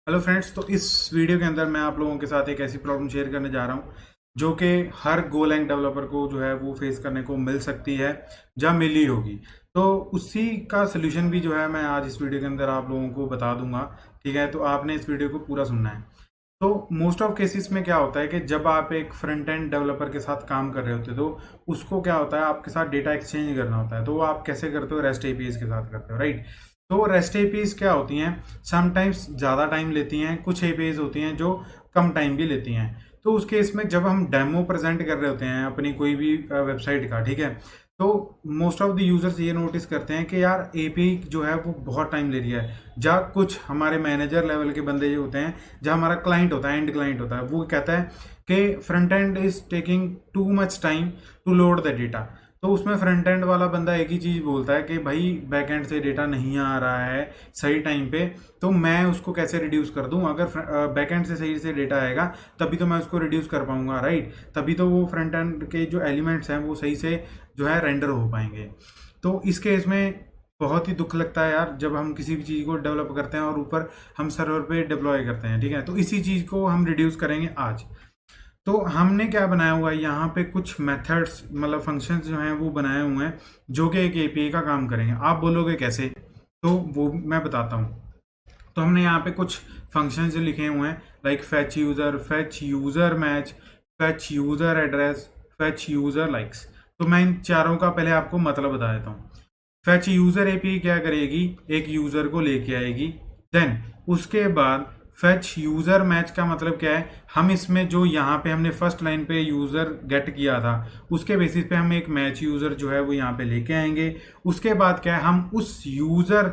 Hello friends, तो इस video के अंदर मैं आप लोगों के साथ एक ऐसी प्रॉब्लम शेयर करने जा रहा हूँ जो कि हर गोलैंग डेवलपर को जो है वो फेस करने को मिल सकती है, जहाँ मिली होगी। तो उसी का सोल्यूशन भी जो है मैं आज इस वीडियो के अंदर आप लोगों को बता दूंगा। ठीक है, तो आपने इस वीडियो को पूरा सुनना है। तो मोस्ट ऑफ केसेस में क्या होता है कि जब आप एक फ्रंट एंड डेवलपर के साथ काम कर रहे होते हो तो उसको क्या होता है, आपके साथ डेटा एक्सचेंज करना होता है। तो वो आप कैसे करते हो? रेस्ट एपीआई के साथ करते हो, राइट। तो रेस्ट एपीआई क्या होती हैं? समटाइम्स ज़्यादा टाइम लेती हैं, कुछ एपीआई होती हैं जो कम टाइम भी लेती हैं। तो उस केस में जब हम डेमो प्रेजेंट कर रहे होते हैं अपनी कोई भी वेबसाइट का, ठीक है, तो मोस्ट ऑफ द यूजर्स ये नोटिस करते हैं कि यार एपीआई जो है वो बहुत टाइम ले रही है। जहाँ कुछ हमारे मैनेजर लेवल के बंदे जो होते हैं, जहाँ हमारा क्लाइंट होता है, एंड क्लाइंट होता है, वो कहता है कि front end is taking too much time to load the data. तो उसमें फ्रंट एंड वाला बंदा एक ही चीज़ बोलता है कि भाई बैक एंड से डेटा नहीं आ रहा है सही टाइम पे, तो मैं उसको कैसे रिड्यूस कर दूं? अगर बैक एंड से सही से डेटा आएगा तभी तो मैं उसको रिड्यूस कर पाऊंगा, राइट। तभी तो वो फ्रंट एंड के जो एलिमेंट्स हैं वो सही से जो है रेंडर हो पाएंगे। तो इस केस में बहुत ही दुख लगता है यार, जब हम किसी भी चीज़ को डेवलप करते हैं और ऊपर हम सर्वर पे डिप्लॉय करते हैं, ठीक है। तो इसी चीज़ को हम रिड्यूस करेंगे आज। तो हमने क्या बनाया हुआ है यहाँ पे, कुछ मेथड्स मतलब फंक्शंस जो हैं वो बनाए हुए हैं जो कि एक एपीआई का काम करेंगे। आप बोलोगे कैसे? तो वो मैं बताता हूँ। तो हमने यहाँ पे कुछ फंक्शंस लिखे हुए हैं, like fetch user match, fetch user address, fetch user likes. तो मैं इन चारों का पहले आपको मतलब बता देता हूँ। फैच यूजर एपीआई क्या करेगी? एक यूजर को लेके आएगी। देन उसके बाद फेच यूजर मैच का मतलब क्या है? हम इसमें जो यहाँ पे हमने फर्स्ट लाइन पे यूजर गेट किया था उसके बेसिस पे हम एक मैच यूजर जो है वो यहाँ पे लेके आएंगे। उसके बाद क्या है, हम उस यूजर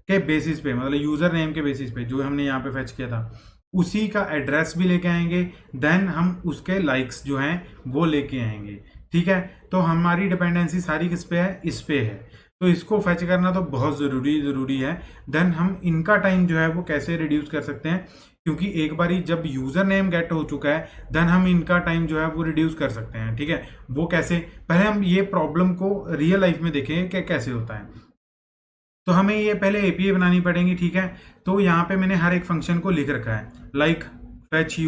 के बेसिस पे, मतलब यूजर नेम के बेसिस पे जो हमने यहाँ पे फेच किया था उसी का एड्रेस भी लेके आएंगे। देन हम उसके लाइक्स जो हैं वो लेके आएंगे, ठीक है। तो हमारी डिपेंडेंसी सारी किस पे है? इस पे है। तो इसको फैच करना तो बहुत ज़रूरी है। देन हम इनका टाइम जो है वो कैसे रिड्यूस कर सकते हैं, क्योंकि एक बारी जब यूज़र नेम गेट हो चुका है देन हम इनका टाइम जो है वो रिड्यूस कर सकते हैं, ठीक है। वो कैसे? पहले हम ये प्रॉब्लम को रियल लाइफ में देखेंगे कि कैसे होता है। तो हमें ये पहले एपीआई बनानी पड़ेगी, ठीक है। तो यहाँ पे मैंने हर एक फंक्शन को लिख रखा है, like fetch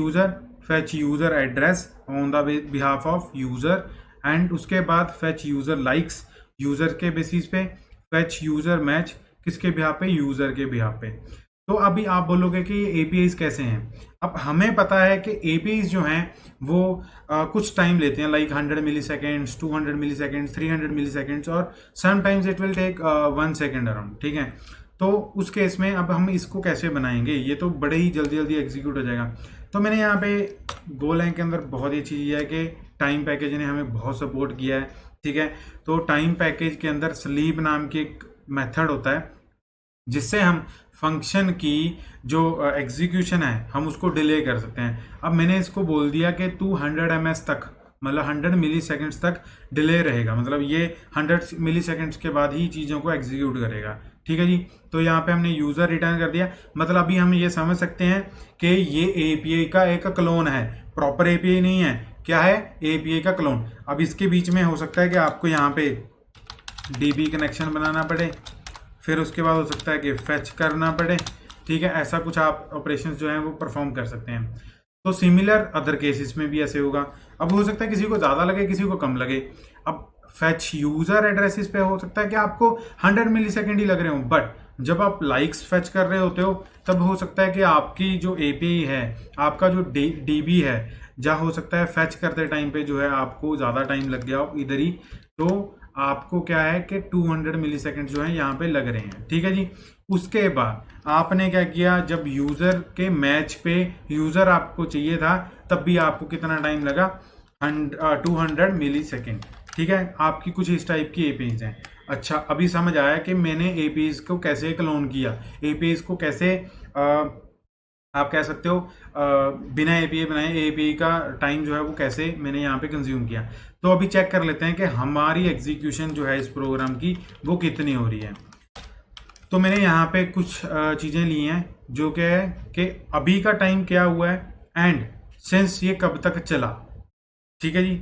user address on the behalf of user, and उसके बाद फैच यूज़र लाइक्स यूज़र के बेसिस पे, फैच यूज़र मैच किसके बिहाफ पे? यूज़र के बिहाफ पे। तो अभी आप बोलोगे कि ये एपीआईज कैसे हैं? अब हमें पता है कि एपीआईज जो हैं वो कुछ टाइम लेते हैं, like 100 milliseconds, 200 milliseconds, 300 milliseconds, और sometimes it will take 1 second around, ठीक है। तो उस केस में अब हम इसको कैसे बनाएंगे? ये तो बड़े ही जल्दी जल्दी एग्जीक्यूट हो जाएगा। तो मैंने यहाँ पे गोलैंग के अंदर बहुत ही अच्छी चीज़ है कि टाइम पैकेज ने हमें बहुत सपोर्ट किया है, ठीक है। तो टाइम पैकेज के अंदर स्लीप नाम की एक मेथड होता है जिससे हम फंक्शन की जो एग्जीक्यूशन है हम उसको डिले कर सकते हैं। अब मैंने इसको बोल दिया कि 200 ms तक, मतलब 100 मिली सेकेंड्स तक डिले रहेगा, मतलब ये 100 मिली सेकेंड्स के बाद ही चीज़ों को एग्जीक्यूट करेगा, ठीक है जी। तो यहाँ पे हमने यूज़र रिटर्न कर दिया, मतलब अभी हम ये समझ सकते हैं कि ये एपीआई का एक क्लोन है, प्रॉपर एपीआई नहीं है। क्या है? एपीआई का क्लोन। अब इसके बीच में हो सकता है कि आपको यहाँ पे डीबी कनेक्शन बनाना पड़े, फिर उसके बाद हो सकता है कि फेच करना पड़े, ठीक है। ऐसा कुछ आप ऑपरेशंस जो हैं वो परफॉर्म कर सकते हैं। तो सिमिलर अदर केसेस में भी ऐसे होगा। अब हो सकता है किसी को ज़्यादा लगे, किसी को कम लगे। अब फेच यूज़र एड्रेसेस पे हो सकता है कि आपको 100 मिली सेकेंड ही लग रहे हो, बट जब आप लाइक्स फेच कर रहे होते हो तब हो सकता है कि आपकी जो एपीआई है, आपका जो डीबी है, जहाँ हो सकता है फेच करते टाइम पे जो है आपको ज़्यादा टाइम लग गया हो इधर ही। तो आपको क्या है कि 200 मिली सेकेंड जो है यहाँ पे लग रहे हैं, ठीक है जी। उसके बाद आपने क्या किया, जब यूज़र के मैच पे यूज़र आपको चाहिए था तब भी आपको कितना टाइम लगा? 200 मिली सेकेंड, ठीक है। आपकी कुछ इस टाइप की एपीआईज हैं। अच्छा, अभी समझ आया कि मैंने एपीआईज को कैसे क्लोन किया, एपीआईज को कैसे आप कह सकते हो बिना एपीआई बनाए एपीआई का टाइम जो है वो कैसे मैंने यहाँ पे कंज्यूम किया। तो अभी चेक कर लेते हैं कि हमारी एग्जीक्यूशन जो है इस प्रोग्राम की वो कितनी हो रही है। तो मैंने यहाँ पे कुछ चीज़ें ली हैं जो कि है कि अभी का टाइम क्या हुआ है एंड सिंस ये कब तक चला, ठीक है जी।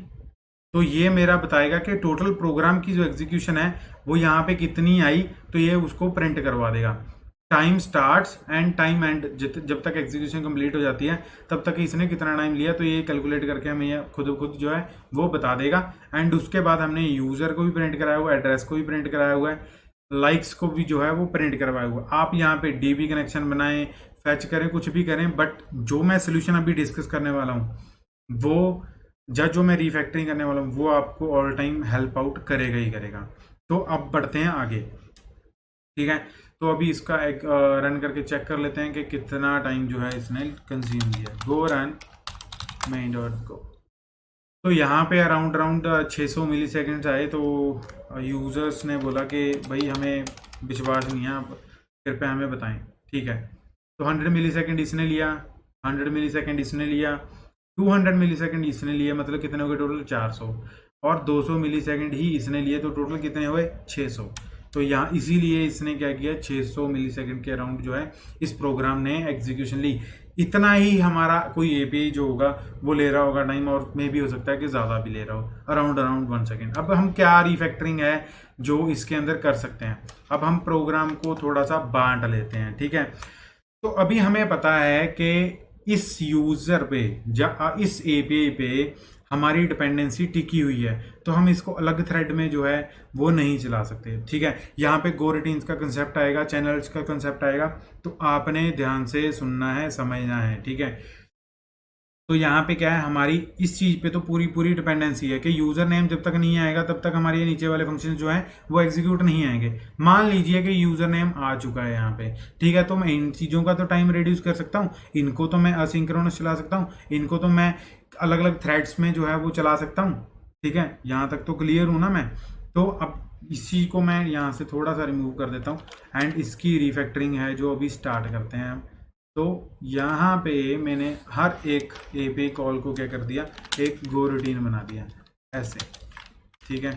तो ये मेरा बताएगा कि टोटल प्रोग्राम की जो एग्जीक्यूशन है वो यहाँ पे कितनी आई, तो ये उसको प्रिंट करवा देगा। Time starts and time and, जब तक एग्जीक्यूशन कंप्लीट हो जाती है तब तक इसने कितना टाइम लिया, तो ये कैलकुलेट करके हमें ये खुद जो है वो बता देगा। एंड उसके बाद हमने यूज़र को भी प्रिंट कराया हुआ है, एड्रेस को भी प्रिंट कराया हुआ है, लाइक्स को भी जो है वो प्रिंट करवाया हुआ है। आप यहाँ पे डीबी कनेक्शन बनाएं, फैच करें, कुछ भी करें, बट जो मैं सोल्यूशन अभी डिस्कस करने वाला हूँ वो जो मैं रिफैक्टरिंग करने वाला हूँ वो आपको ऑल टाइम हेल्प आउट करेगा ही करेगा। तो अब बढ़ते हैं आगे, ठीक है। तो अभी इसका एक रन करके चेक कर लेते हैं कि कितना टाइम जो है इसने कंज्यूम किया। गो रन main.go। तो यहाँ पे अराउंड 600 मिली सेकेंड्स आए। तो यूज़र्स ने बोला कि भाई हमें विश्वास नहीं है, आप कृपया हमें बताएं, ठीक है। तो 100 मिली सेकेंड इसने लिया, 100 मिली सेकेंड इसने लिया, 200 मिली सेकेंड इसने लिए, मतलब कितने हो गए टोटल 400, और 200 मिली सेकेंड ही इसने लिए, तो टोटल कितने हुए 600। तो यहाँ इसीलिए इसने क्या किया, 600 मिली सेकेंड के अराउंड जो है इस प्रोग्राम ने एग्जीक्यूशन ली। इतना ही हमारा कोई एपीआई जो होगा वो ले रहा होगा टाइम, और मे भी हो सकता है कि ज़्यादा भी ले रहा हो, अराउंड 1 सेकेंड। अब हम क्या रिफैक्टरिंग है जो इसके अंदर कर सकते हैं, अब हम प्रोग्राम को थोड़ा सा बांट लेते हैं, ठीक है। तो अभी हमें पता है कि इस यूज़र पे इस एपीआई पे हमारी डिपेंडेंसी टिकी हुई है, तो हम इसको अलग थ्रेड में जो है वो नहीं चला सकते, ठीक है। यहाँ पे गो रूटीन्स का कंसेप्ट आएगा, चैनल्स का कंसेप्ट आएगा, तो आपने ध्यान से सुनना है, समझना है, ठीक है। तो यहाँ पे क्या है, हमारी इस चीज़ पे तो पूरी डिपेंडेंसी है कि यूज़र नेम जब तक नहीं आएगा तब तक हमारे ये नीचे वाले फंक्शन जो हैं वो एग्जीक्यूट नहीं आएंगे। मान लीजिए कि यूज़र नेम आ चुका है यहाँ पे, ठीक है, तो मैं इन चीज़ों का तो टाइम रिड्यूस कर सकता हूँ, इनको तो मैं असिंक्रोनस चला सकता हूँ, इनको तो मैं अलग अलग थ्रेड्स में जो है वो चला सकता हूँ, ठीक है। यहाँ तक तो क्लियर हूँ ना मैं। तो अब इसी को मैं यहाँ से थोड़ा सा रिमूव कर देता हूँ, एंड इसकी रिफैक्टरिंग है जो अभी स्टार्ट करते हैं हम। तो यहाँ पे मैंने हर एक एपीआई कॉल को क्या कर दिया, एक गो रूटीन बना दिया ऐसे, ठीक है।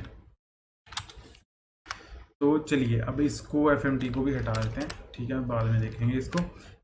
तो चलिए अब इसको एफएमटी को भी हटा देते हैं, ठीक है, बाद में देखेंगे इसको।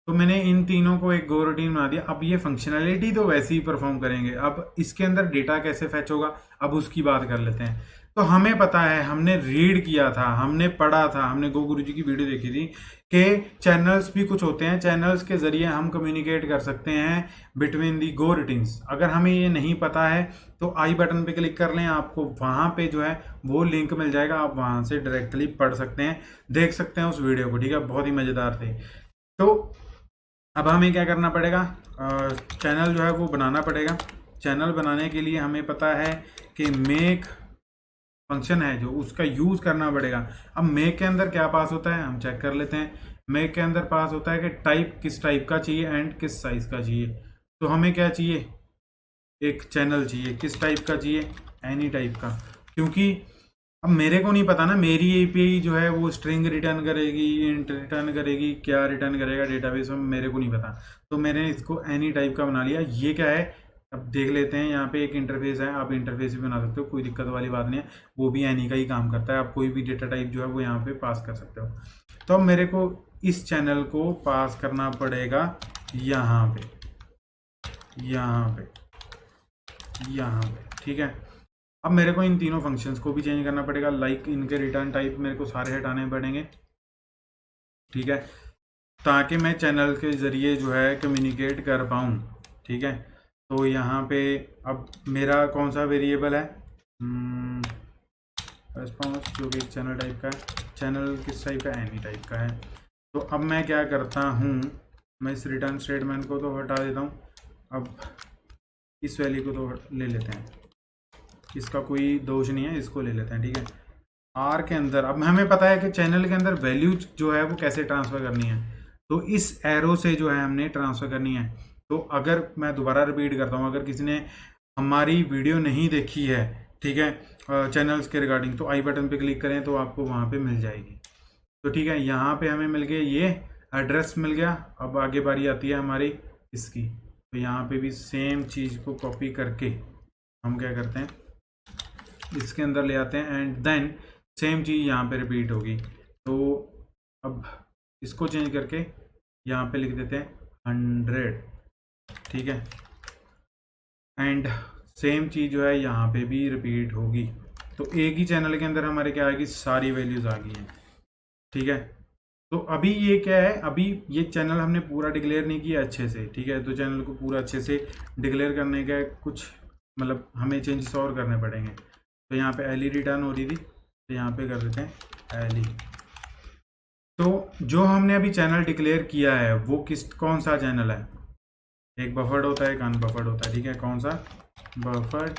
तो मैंने इन तीनों को एक गो रूटीन बना दिया। अब ये फंक्शनैलिटी तो वैसे ही परफॉर्म करेंगे, अब इसके अंदर डेटा कैसे फैच होगा अब उसकी बात कर लेते हैं। तो हमें पता है, हमने रीड किया था, हमने पढ़ा था, हमने गो गुरुजी की वीडियो देखी थी कि चैनल्स भी कुछ होते हैं, चैनल्स के जरिए हम कम्युनिकेट कर सकते हैं बिटवीन दी गो रूटीन्स। अगर हमें ये नहीं पता है तो आई बटन पे क्लिक कर लें, आपको वहाँ पे जो है वो लिंक मिल जाएगा, आप वहाँ से डायरेक्टली पढ़ सकते हैं, देख सकते हैं उस वीडियो को, ठीक है, बहुत ही मज़ेदार थे। तो अब हमें क्या करना पड़ेगा, चैनल जो है वो बनाना पड़ेगा। चैनल बनाने के लिए हमें पता है कि मेक फंक्शन है जो, उसका यूज़ करना पड़ेगा। अब मेक के अंदर क्या पास होता है हम चेक कर लेते हैं। मेक के अंदर पास होता है कि टाइप किस टाइप का चाहिए एंड किस साइज़ का चाहिए। तो हमें क्या चाहिए, एक चैनल चाहिए, किस टाइप का चाहिए, एनी टाइप का, क्योंकि अब मेरे को नहीं पता ना, मेरी एपीआई जो है वो स्ट्रिंग रिटर्न करेगी, इंट रिटर्न करेगी, क्या रिटर्न करेगा डेटाबेस में मेरे को नहीं पता। तो मैंने इसको एनी टाइप का बना लिया। ये क्या है अब देख लेते हैं, यहाँ पे एक इंटरफेस है, आप इंटरफेस भी बना सकते हो, कोई दिक्कत वाली बात नहीं है, वो भी एनी का ही काम करता है। आप कोई भी डेटा टाइप जो है वो यहाँ पे पास कर सकते हो। तो अब मेरे को इस चैनल को पास करना पड़ेगा यहाँ पे, यहाँ पे, यहाँ पे, ठीक है। अब मेरे को इन तीनों फंक्शंस को भी चेंज करना पड़ेगा, लाइक इनके रिटर्न टाइप मेरे को सारे हटाने पड़ेंगे, ठीक है, ताकि मैं चैनल के ज़रिए जो है कम्युनिकेट कर पाऊँ, ठीक है। तो यहाँ पे अब मेरा कौन सा वेरिएबल है, रिस्पॉन्स, जो कि चैनल टाइप का है। चैनल किस टाइप का, एनी टाइप का है। तो अब मैं क्या करता हूँ, मैं इस रिटर्न स्टेटमेंट को तो हटा देता हूँ, अब इस वैल्यू को तो ले लेते हैं, इसका कोई दोष नहीं है, इसको ले लेते हैं, ठीक है। आर के अंदर अब हमें पता है कि चैनल के अंदर वैल्यू जो है वो कैसे ट्रांसफ़र करनी है, तो इस एरो से जो है हमने ट्रांसफ़र करनी है। तो अगर मैं दोबारा रिपीट करता हूँ, अगर किसी ने हमारी वीडियो नहीं देखी है, ठीक है, चैनल्स के रिगार्डिंग, तो आई बटन पे क्लिक करें तो आपको वहाँ पे मिल जाएगी। तो ठीक है, यहाँ पे हमें मिल गया, ये एड्रेस मिल गया। अब आगे बारी आती है हमारी इसकी, तो यहाँ पे भी सेम चीज़ को कॉपी करके हम क्या करते हैं, इसके अंदर ले आते हैं, एंड देन सेम चीज़ यहाँ पे रिपीट होगी। तो अब इसको चेंज करके यहाँ पे लिख देते हैं 100, ठीक है, एंड सेम चीज़ जो है यहाँ पे भी रिपीट होगी। तो एक ही चैनल के अंदर हमारे क्या आएगी, सारी वैल्यूज़ आ गई हैं, ठीक है। तो अभी ये क्या है, अभी ये चैनल हमने पूरा डिक्लेयर नहीं किया अच्छे से, ठीक है। तो चैनल को पूरा अच्छे से डिक्लेयर करने का कुछ मतलब हमें चेंजेस और करने पड़ेंगे। तो यहाँ पे एल ई रिटर्न हो रही थी, तो यहाँ पे कर देते हैं एल ई। तो जो हमने अभी चैनल डिक्लेयर किया है वो कौन सा चैनल है, एक बफर्ड होता है एक अनबफर्ड होता है, ठीक है। कौन सा, बफर्ड,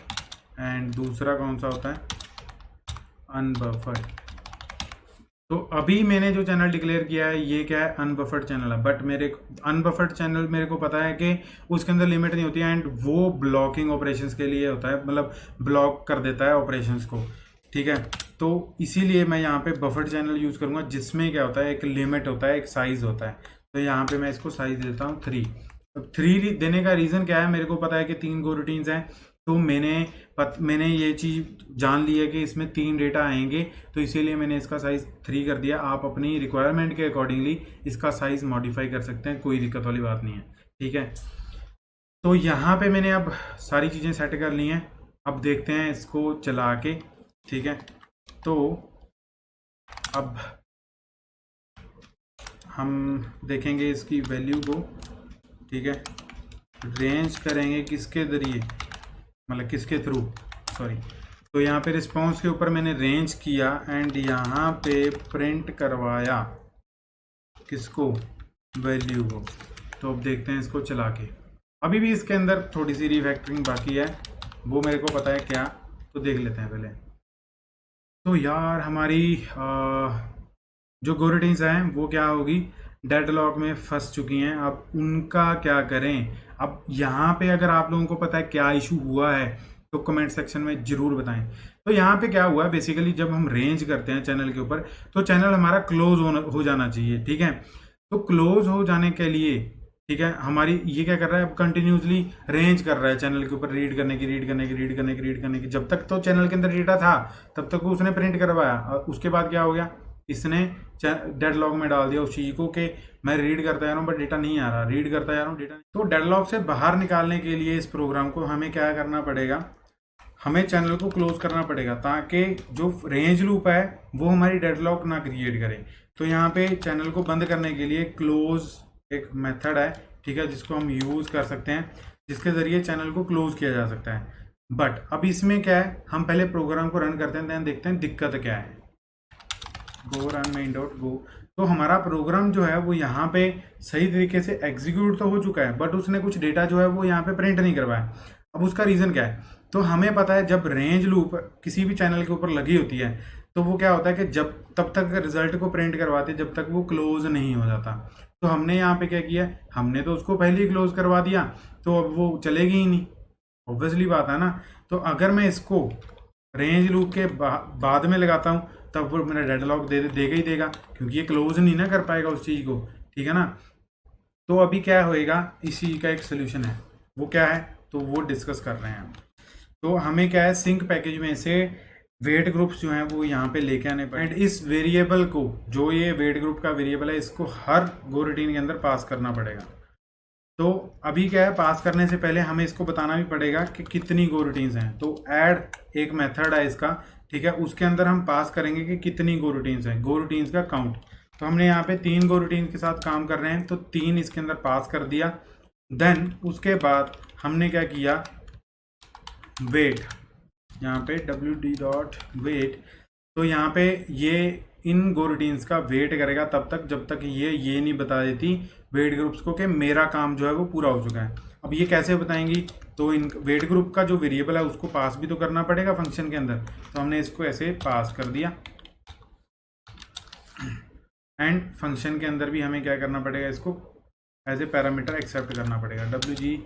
एंड दूसरा कौन सा होता है, अनबफर्ड। तो अभी मैंने जो चैनल डिक्लेयर किया है ये क्या है, अनबफर्ड चैनल है। बट मेरे अनबफर्ड चैनल मेरे को पता है कि उसके अंदर लिमिट नहीं होती है, एंड वो ब्लॉकिंग ऑपरेशंस के लिए होता है, मतलब ब्लॉक कर देता है ऑपरेशंस को, ठीक है। तो इसीलिए मैं यहाँ पे बफर्ड चैनल यूज़ करूँगा, जिसमें क्या होता है, एक लिमिट होता है, एक साइज़ होता है। तो यहाँ पे मैं इसको साइज़ देता हूँ 3। अब 3 देने का रीज़न क्या है, मेरे को पता है कि 3 गो रूटीन्स हैं, तो मैंने ये चीज़ जान ली है कि इसमें 3 डेटा आएंगे, तो इसीलिए मैंने इसका साइज़ 3 कर दिया। आप अपनी रिक्वायरमेंट के अकॉर्डिंगली इसका साइज़ मॉडिफाई कर सकते हैं, कोई दिक्कत वाली बात नहीं है, ठीक है। तो यहाँ पे मैंने अब सारी चीज़ें सेट कर ली हैं, अब देखते हैं इसको चला के, ठीक है। तो अब हम देखेंगे इसकी वैल्यू को, ठीक है। रेंज करेंगे किसके ज़रिए, मतलब किसके थ्रू, सॉरी। तो यहाँ पे रिस्पॉन्स के ऊपर मैंने रेंज किया एंड यहाँ पे प्रिंट करवाया किसको, वैल्यू को। तो अब देखते हैं इसको चला के। अभी भी इसके अंदर थोड़ी सी रिफैक्टरिंग बाकी है, वो मेरे को पता है क्या, तो देख लेते हैं पहले। तो यार हमारी जो गोरेटिन्स हैं वो क्या होगी, डेडलॉक में फंस चुकी हैं। अब उनका क्या करें, अब यहाँ पे अगर आप लोगों को पता है क्या इशू हुआ है तो कमेंट सेक्शन में ज़रूर बताएं। तो यहाँ पे क्या हुआ है, बेसिकली जब हम रेंज करते हैं चैनल के ऊपर, तो चैनल हमारा क्लोज हो जाना चाहिए, ठीक है। तो क्लोज हो जाने के लिए, ठीक है, हमारी ये क्या कर रहा है, अब कंटिन्यूसली रेंज कर रहा है चैनल के ऊपर, रीड करने की। जब तक तो चैनल के अंदर डेटा था तब तक उसने प्रिंट करवाया, और उसके बाद क्या हो गया, इसने डेडलॉक में डाल दिया उस चीज़ को कि मैं रीड करता जा रहा हूँ बट डेटा नहीं आ रहा, रीड करता जा रहा हूँ डेटा नहीं। तो डेडलॉक से बाहर निकालने के लिए इस प्रोग्राम को हमें क्या करना पड़ेगा, हमें चैनल को क्लोज करना पड़ेगा, ताकि जो रेंज लूप है वो हमारी डेडलॉक ना क्रिएट करे। तो यहाँ पे चैनल को बंद करने के लिए क्लोज एक मेथड है, ठीक है, जिसको हम यूज़ कर सकते हैं, जिसके ज़रिए चैनल को क्लोज किया जा सकता है। बट अब इसमें क्या है, हम पहले प्रोग्राम को रन करते हैं, देन देखते हैं दिक्कत क्या है। गो रन मेन डॉट गो। तो हमारा प्रोग्राम जो है वो यहाँ पे सही तरीके से एग्जीक्यूट तो हो चुका है, बट उसने कुछ डेटा जो है वो यहाँ पे प्रिंट नहीं करवाया। अब उसका रीज़न क्या है, तो हमें पता है जब रेंज लूप किसी भी चैनल के ऊपर लगी होती है तो वो क्या होता है कि जब तब तक रिजल्ट को प्रिंट करवाते जब तक वो क्लोज नहीं हो जाता। तो हमने यहाँ पे क्या किया, हमने तो उसको पहले ही क्लोज करवा दिया, तो अब वो चलेगी ही नहीं, ऑब्वियसली बात है ना। तो अगर मैं इसको रेंज लूप के बाद में लगाता हूँ तब वो मेरा डेडलॉक देगा ही देगा, क्योंकि ये क्लोज नहीं ना कर पाएगा उस चीज़ को, ठीक है ना। तो अभी क्या होएगा, इसी का एक सोल्यूशन है, वो क्या है, तो वो डिस्कस कर रहे हैं। तो हमें क्या है, सिंक पैकेज में से वेट ग्रुप्स जो हैं वो यहाँ पे लेके आने पड़े, एंड इस वेरिएबल को, जो ये वेट ग्रुप का वेरिएबल है, इसको हर गो रूटीन के अंदर पास करना पड़ेगा। तो अभी क्या है, पास करने से पहले हमें इसको बताना भी पड़ेगा कि कितनी गो रूटीन्स हैं। तो ऐड एक मेथड है इसका, ठीक है, उसके अंदर हम पास करेंगे कि कितनी गो रूटीन्स हैं, गो रूटीन्स का काउंट। तो हमने यहाँ पे 3 गो रूटीन के साथ काम कर रहे हैं, तो 3 इसके अंदर पास कर दिया। देन उसके बाद हमने क्या किया, वेट, यहाँ पे wd.wait। तो यहाँ पे ये इन गो रूटीन्स का वेट करेगा तब तक जब तक ये नहीं बता देती वेट ग्रुप्स को कि मेरा काम जो है वो पूरा हो चुका है। अब ये कैसे बताएंगी, तो इन वेट ग्रुप का जो वेरिएबल है उसको पास भी तो करना पड़ेगा फंक्शन के अंदर, तो हमने इसको ऐसे पास कर दिया। एंड फंक्शन के अंदर भी हमें क्या करना पड़ेगा, इसको एज ए पैरामीटर एक्सेप्ट करना पड़ेगा, wg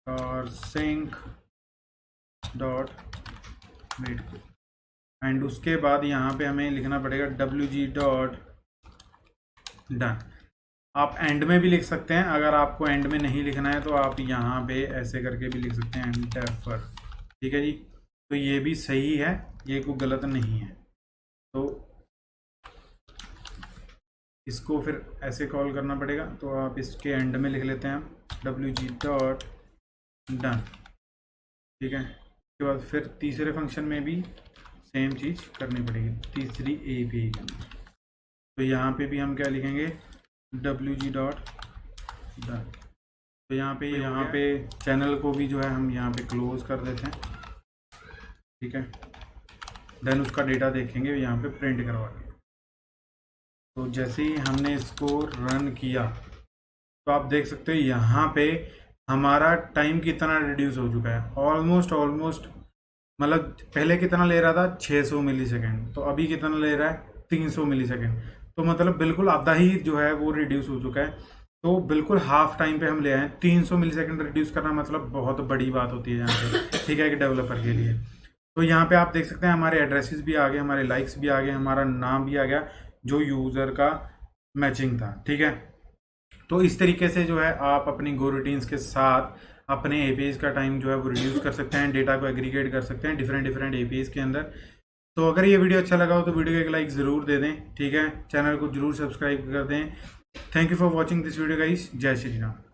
और sync डॉट वेट। एंड उसके बाद यहाँ पे हमें लिखना पड़ेगा wg डॉट डन। आप एंड में भी लिख सकते हैं, अगर आपको एंड में नहीं लिखना है तो आप यहाँ पे ऐसे करके भी लिख सकते हैं, एंड डेफर, ठीक है जी। तो ये भी सही है, ये कोई गलत नहीं है। तो इसको फिर ऐसे कॉल करना पड़ेगा, तो आप इसके एंड में लिख लेते हैं wg डॉट डन, ठीक है। उसके बाद फिर तीसरे फंक्शन में भी सेम चीज़ करनी पड़ेगी, तीसरी API के अंदर। तो यहाँ पे भी हम क्या लिखेंगे, wg डॉट डन। तो यहाँ पे चैनल को भी जो है हम यहाँ पे क्लोज कर देते हैं, ठीक है। देन उसका डेटा देखेंगे यहाँ पे प्रिंट करवा के। तो जैसे ही हमने इसको रन किया तो आप देख सकते हो यहाँ पे हमारा टाइम कितना रिड्यूस हो चुका है, ऑलमोस्ट मतलब पहले कितना ले रहा था 600 मिली सेकेंड, तो अभी कितना ले रहा है 300 मिली सेकेंड। तो मतलब बिल्कुल आधा ही जो है वो रिड्यूस हो चुका है। तो बिल्कुल हाफ टाइम पे हम ले आए। 300 मिली सेकेंड रिड्यूस करना मतलब बहुत बड़ी बात होती है यहाँ पे, ठीक है, एक डेवलपर के लिए। तो यहाँ पे आप देख सकते हैं हमारे एड्रेसेस भी आ गए, हमारे लाइक्स भी आ गए, हमारा नाम भी आ गया जो यूज़र का मैचिंग था, ठीक है। तो इस तरीके से जो है आप अपनी गो रूटीन्स के साथ अपने एपीआईज का टाइम जो है वो रिड्यूस कर सकते हैं, डेटा को एग्रीगेट कर सकते हैं डिफरेंट एपीआईज के अंदर। तो अगर ये वीडियो अच्छा लगा हो तो वीडियो को एक लाइक ज़रूर दे दें, ठीक है। चैनल को जरूर सब्सक्राइब कर दें। Thank you for watching this video guys. जय श्री राम।